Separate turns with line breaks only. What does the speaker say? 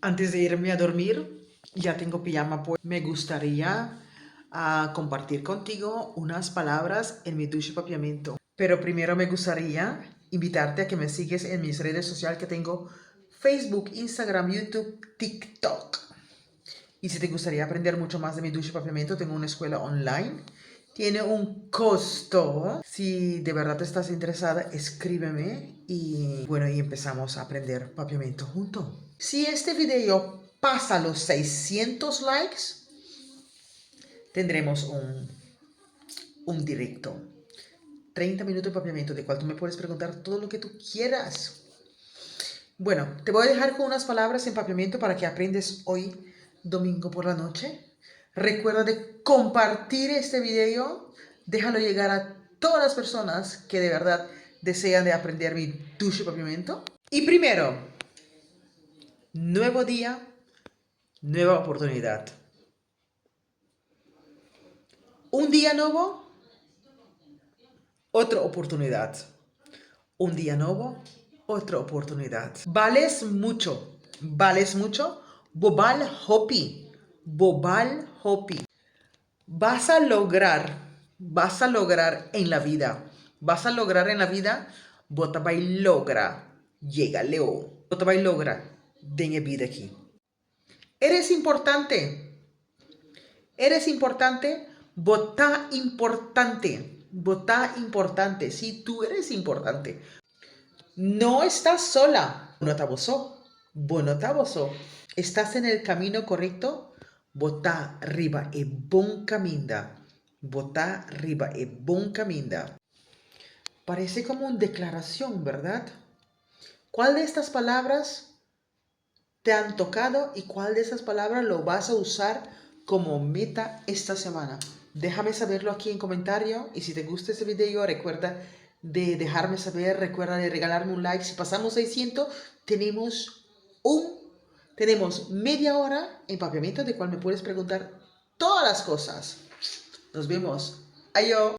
Antes de irme a dormir, ya tengo pijama pues. Me gustaría compartir contigo unas palabras en mi ducha papiamento. Pero primero me gustaría invitarte a que me sigues en mis redes sociales que tengo: Facebook, Instagram, YouTube, TikTok. Y si te gustaría aprender mucho más de mi ducha papiamento, tengo una escuela online. Tiene un costo. Si de verdad estás interesada, escríbeme y bueno, y empezamos a aprender papiamento juntos. Si este video pasa los 600 likes, tendremos un directo. 30 minutos de papiamento, de cual tú me puedes preguntar todo lo que tú quieras. Bueno, te voy a dejar con unas palabras en papiamento para que aprendes hoy, domingo por la noche. Recuerda de compartir este video. Déjalo llegar a todas las personas que de verdad desean de aprender mi ducha papiamento. Y primero, nuevo día, nueva oportunidad. Un día nuevo, otra oportunidad. Un día nuevo, otra oportunidad. Vales mucho. Vales mucho. Bobal Hopi. Bobal Hopi. Vas a lograr en la vida. Vas a lograr en la vida. Botabay logra. Llega Leo. Botabay logra. Den vida aquí. Eres importante. Eres importante. Vota importante. Vota importante. Sí, tú eres importante. No estás sola. No te abusó. Bueno, te abusó. Estás en el camino correcto. Vota arriba e bon caminda. Vota arriba e bon caminda. Parece como una declaración, ¿verdad? ¿Cuál de estas palabras te han tocado y cuál de estas palabras lo vas a usar como meta esta semana? Déjame saberlo aquí en comentario, y si te gusta este video recuerda de dejarme saber, recuerda de regalarme un like. Si pasamos 600 tenemos media hora en papiamento, de cual me puedes preguntar todas las cosas. Nos vemos. Adiós.